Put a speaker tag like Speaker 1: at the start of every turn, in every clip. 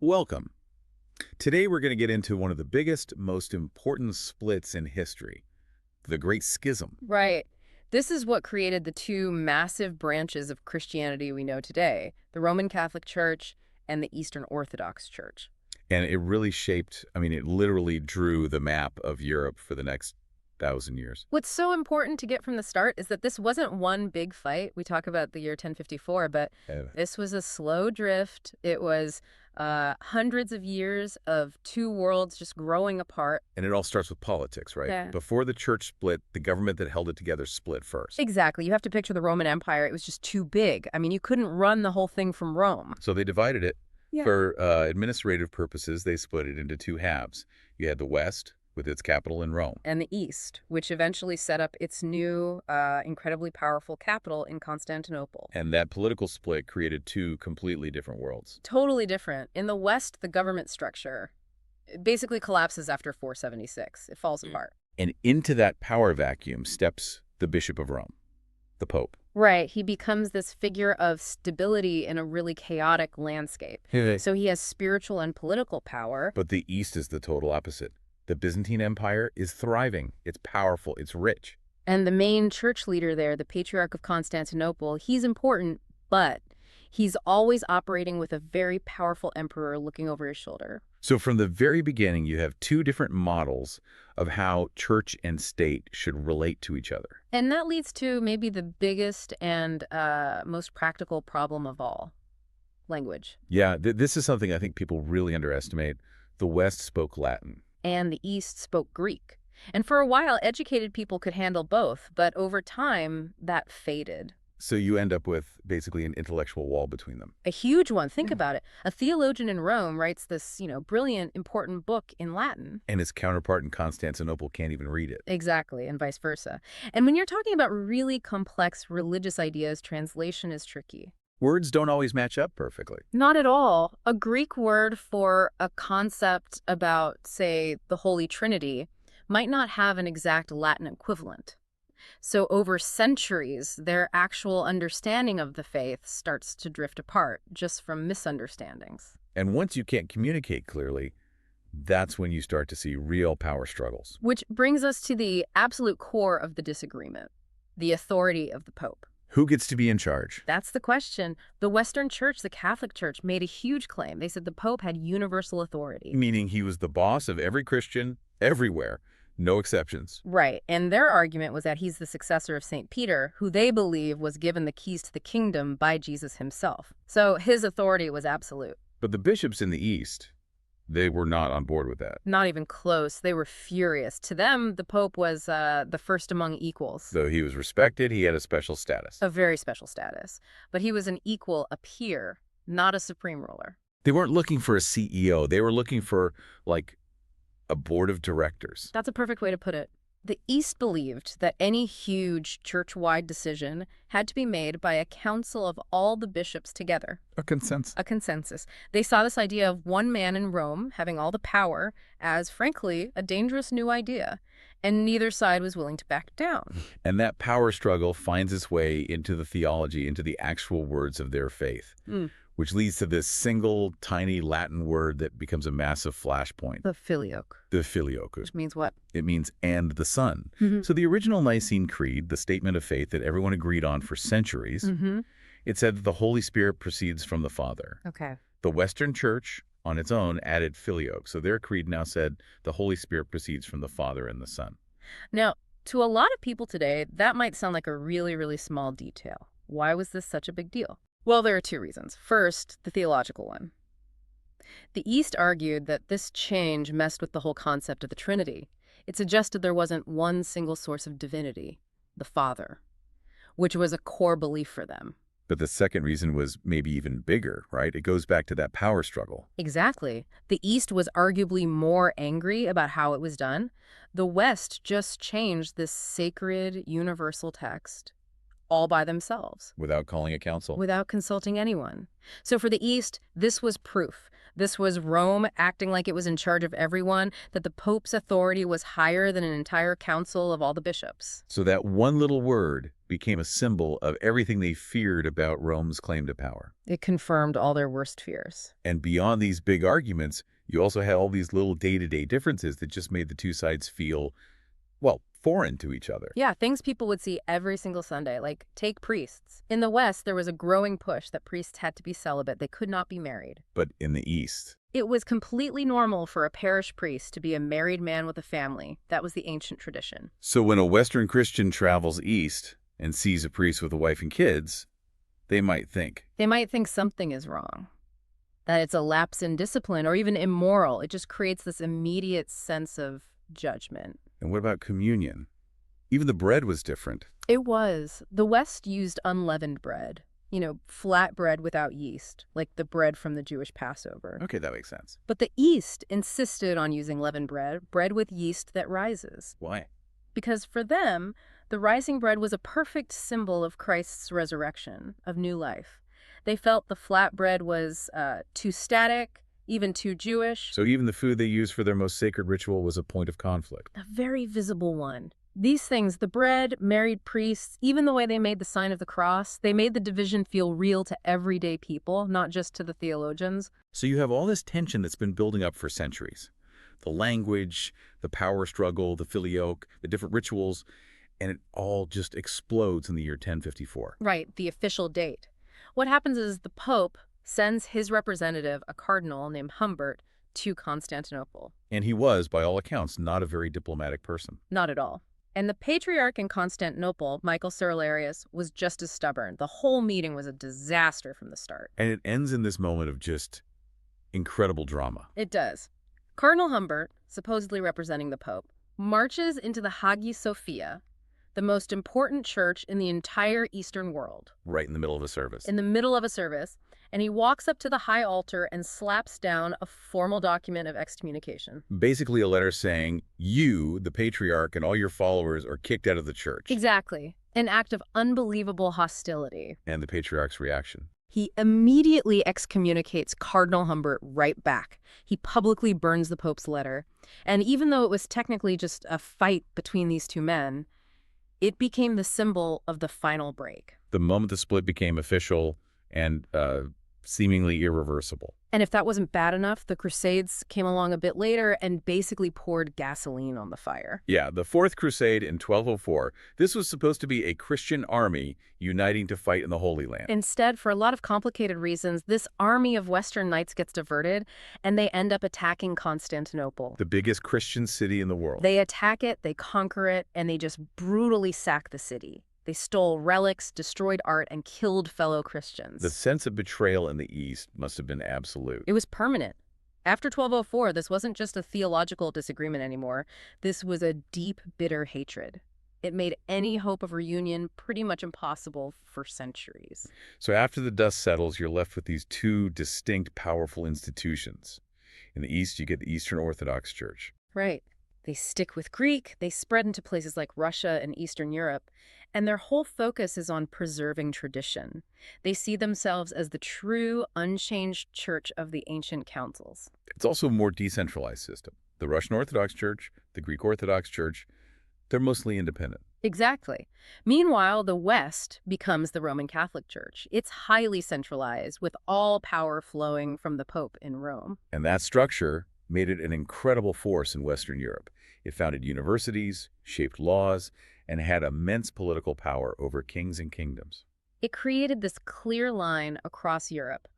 Speaker 1: Welcome. Today we're going to get into one of the biggest, most important splits in history, the Great Schism.
Speaker 2: Right. This is what created the two massive branches of Christianity we know today, the Roman Catholic Church and the Eastern Orthodox Church.
Speaker 1: And it really shaped, it literally drew the map of Europe for the next 1,000 years.
Speaker 2: What's so important to get from the start is that this wasn't one big fight. We talk about the year 1054, but
Speaker 1: Uh,
Speaker 2: this was a slow drift. It was hundreds of years of two worlds just growing apart.
Speaker 1: and it all starts with politics, right?
Speaker 2: Yeah.
Speaker 1: Before the church split, the government that held it together split first.
Speaker 2: Exactly. You have to picture the Roman Empire. It was just too big. I mean, you couldn't run the whole thing from Rome.
Speaker 1: So they divided it.
Speaker 2: Yeah.
Speaker 1: For administrative purposes, they split it into two halves. You had the West, with its capital in Rome.
Speaker 2: And the East, which eventually set up its new, incredibly powerful capital in Constantinople.
Speaker 1: And that political split created two completely different worlds.
Speaker 2: Totally different. In the West, the government structure basically collapses after 476. It falls apart.
Speaker 1: And into that power vacuum steps the Bishop of Rome, the Pope.
Speaker 2: Right. He becomes this figure of stability in a really chaotic landscape. So he has spiritual and political power.
Speaker 1: But the East is the total opposite. The Byzantine Empire is thriving. It's powerful. It's rich.
Speaker 2: And the main church leader there, the Patriarch of Constantinople, he's important, but he's always operating with a very powerful emperor looking over his shoulder.
Speaker 1: So from the very beginning, you have two different models of how church and state should relate to each other.
Speaker 2: And that leads to maybe the biggest and most practical problem of all, language.
Speaker 1: Yeah, this is something I think people really underestimate. The West spoke Latin.
Speaker 2: And the East spoke Greek. And for a while, educated people could handle both, but over time, that faded.
Speaker 1: So you end up with basically an intellectual wall between them.
Speaker 2: A huge one. Think about it. A theologian in Rome writes this, brilliant, important book in Latin.
Speaker 1: And his counterpart in Constantinople can't even read it.
Speaker 2: Exactly, and vice versa. And when you're talking about really complex religious ideas, translation is tricky.
Speaker 1: Words don't always match up perfectly.
Speaker 2: Not at all. A Greek word for a concept about, say, the Holy Trinity might not have an exact Latin equivalent. So over centuries, their actual understanding of the faith starts to drift apart just from misunderstandings.
Speaker 1: And once you can't communicate clearly, that's when you start to see real power struggles.
Speaker 2: Which brings us to the absolute core of the disagreement, the authority of the Pope.
Speaker 1: Who gets to be in charge?
Speaker 2: That's the question. The Western Church, the Catholic Church, made a huge claim. They said the Pope had universal authority.
Speaker 1: Meaning he was the boss of every Christian everywhere, no exceptions.
Speaker 2: Right. And their argument was that he's the successor of St. Peter, who they believe was given the keys to the kingdom by Jesus himself. So his authority was absolute.
Speaker 1: But the bishops in the East, they were not on board with that.
Speaker 2: Not even close. They were furious. To them, the Pope was the first among equals.
Speaker 1: Though he was respected, he had a special status.
Speaker 2: A very special status. But he was an equal, a peer, not a supreme ruler.
Speaker 1: They weren't looking for a CEO. They were looking for, like, a board of directors.
Speaker 2: That's a perfect way to put it. The East believed that any huge church-wide decision had to be made by a council of all the bishops together.
Speaker 1: A consensus.
Speaker 2: A consensus. They saw this idea of one man in Rome having all the power as, frankly, a dangerous new idea, and neither side was willing to back down.
Speaker 1: And that power struggle finds its way into the theology, into the actual words of their faith, which leads to this single, tiny Latin word that becomes a massive flashpoint.
Speaker 2: The filioque.
Speaker 1: The filioque.
Speaker 2: Which means what?
Speaker 1: It means "and the Son." So the original Nicene Creed, the statement of faith that everyone agreed on for centuries, it said that the Holy Spirit proceeds from the Father.
Speaker 2: Okay.
Speaker 1: The Western Church, on its own, added filioque. So their creed now said the Holy Spirit proceeds from the Father and the Son.
Speaker 2: Now, to a lot of people today, that might sound like a really, really small detail. Why was this such a big deal? Well, there are two reasons. First, the theological one. The East argued that this change messed with the whole concept of the Trinity. It suggested there wasn't one single source of divinity, the Father, which was a core belief for them.
Speaker 1: But the second reason was maybe even bigger, right? It goes back to that power struggle.
Speaker 2: Exactly. The East was arguably more angry about how it was done. The West just changed this sacred, universal text all by themselves.
Speaker 1: Without calling a council.
Speaker 2: Without consulting anyone. So for the East, this was proof. This was Rome acting like it was in charge of everyone, that the Pope's authority was higher than an entire council of all the bishops.
Speaker 1: So that one little word became a symbol of everything they feared about Rome's claim to power.
Speaker 2: It confirmed all their worst fears.
Speaker 1: And beyond these big arguments, you also had all these little day-to-day differences that just made the two sides feel, well, foreign to each other.
Speaker 2: Yeah, things people would see every single Sunday, like take priests. In the West, there was a growing push that priests had to be celibate. They could not be married.
Speaker 1: But in the East,
Speaker 2: It was completely normal for a parish priest to be a married man with a family. That was the ancient tradition.
Speaker 1: so when a Western Christian travels east and sees a priest with a wife and kids, they might think,
Speaker 2: They might think something is wrong, that it's a lapse in discipline or even immoral. It just creates this immediate sense of judgment.
Speaker 1: and what about communion? Even the bread was different.
Speaker 2: It was. The West used unleavened bread, flat bread without yeast, like the bread from the Jewish Passover.
Speaker 1: Okay, that makes sense.
Speaker 2: But the East insisted on using leavened bread with yeast that rises.
Speaker 1: Why?
Speaker 2: Because for them, the rising bread was a perfect symbol of Christ's resurrection, of new life. They felt the flat bread was too static, even too Jewish.
Speaker 1: So even the food they used for their most sacred ritual was a point of conflict.
Speaker 2: A very visible one. These things, the bread, married priests, even the way they made the sign of the cross, they made the division feel real to everyday people, not just to the theologians.
Speaker 1: So you have all this tension that's been building up for centuries. The language, the power struggle, the filioque, the different rituals, and it all just explodes in the year 1054.
Speaker 2: Right, the official date. What happens is the Pope sends his representative, a cardinal named Humbert, to Constantinople.
Speaker 1: And he was, by all accounts, not a very diplomatic person.
Speaker 2: Not at all. And the patriarch in Constantinople, Michael Cerularius, was just as stubborn. The whole meeting was a disaster from the start.
Speaker 1: And it ends in this moment of just incredible drama.
Speaker 2: It does. Cardinal Humbert, supposedly representing the Pope, marches into the Hagia Sophia, the most important church in the entire Eastern world.
Speaker 1: Right in the middle of a service.
Speaker 2: In the middle of a service, and he walks up to the high altar and slaps down a formal document of excommunication.
Speaker 1: Basically a letter saying, you, the patriarch, and all your followers are kicked out of the church.
Speaker 2: Exactly. An act of unbelievable hostility.
Speaker 1: And the patriarch's reaction.
Speaker 2: He immediately excommunicates Cardinal Humbert right back. He publicly burns the Pope's letter. And even though it was technically just a fight between these two men, it became the symbol of the final break.
Speaker 1: The moment the split became official and seemingly irreversible.
Speaker 2: And if that wasn't bad enough, the Crusades came along a bit later and basically poured gasoline on the fire.
Speaker 1: Yeah, the Fourth Crusade in 1204. This was supposed to be a Christian army uniting to fight in the Holy Land.
Speaker 2: Instead, for a lot of complicated reasons, this army of Western knights gets diverted, and they end up attacking Constantinople.
Speaker 1: The biggest Christian city in the world.
Speaker 2: They attack it, they conquer it, and they just brutally sack the city. They stole relics, destroyed art, and killed fellow Christians.
Speaker 1: The sense of betrayal in the East must have been absolute.
Speaker 2: It was permanent. After 1204, this wasn't just a theological disagreement anymore. This was a deep, bitter hatred. It made any hope of reunion pretty much impossible for centuries.
Speaker 1: So after the dust settles, you're left with these two distinct, powerful institutions. In the East, you get the Eastern Orthodox Church.
Speaker 2: Right. They stick with Greek, they spread into places like Russia and Eastern Europe, and their whole focus is on preserving tradition. They see themselves as the true, unchanged church of the ancient councils.
Speaker 1: It's also a more decentralized system. The Russian Orthodox Church, the Greek Orthodox Church, they're mostly independent.
Speaker 2: Exactly. Meanwhile, the West becomes the Roman Catholic Church. It's highly centralized, with all power flowing from the Pope in Rome.
Speaker 1: And that structure made it an incredible force in Western Europe. It founded universities, shaped laws, and had immense political power over kings and kingdoms.
Speaker 2: It created this clear line across Europe,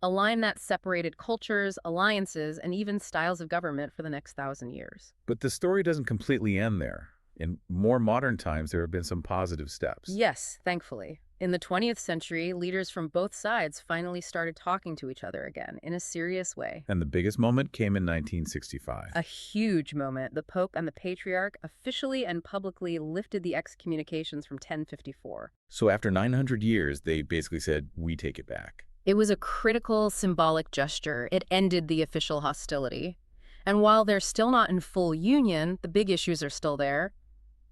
Speaker 2: a line that separated cultures, alliances, and even styles of government for the next 1,000 years.
Speaker 1: But the story doesn't completely end there. In more modern times, there have been some positive steps.
Speaker 2: Yes, thankfully. In the 20th century, leaders from both sides finally started talking to each other again in a serious way.
Speaker 1: And the biggest moment came in 1965.
Speaker 2: A huge moment. The Pope and the Patriarch officially and publicly lifted the excommunications from 1054.
Speaker 1: So after 900 years, they basically said, we take it back.
Speaker 2: It was a critical, symbolic gesture. It ended the official hostility. And while they're still not in full union, the big issues are still there.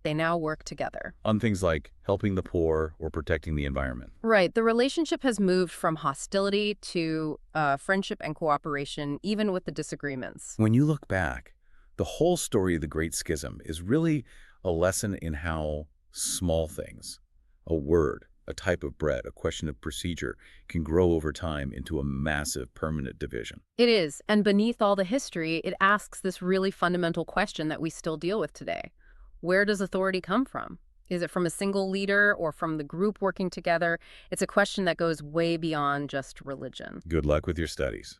Speaker 2: They now work together.
Speaker 1: On things like helping the poor or protecting the environment.
Speaker 2: Right. The relationship has moved from hostility to friendship and cooperation, even with the disagreements.
Speaker 1: When you look back, the whole story of the Great Schism is really a lesson in how small things, A word, a type of bread, a question of procedure can grow over time into a massive permanent division.
Speaker 2: It is, and beneath all the history, it asks this really fundamental question that we still deal with today. Where does authority come from? Is it from a single leader or from the group working together? It's a question that goes way beyond just religion.
Speaker 1: Good luck with your studies.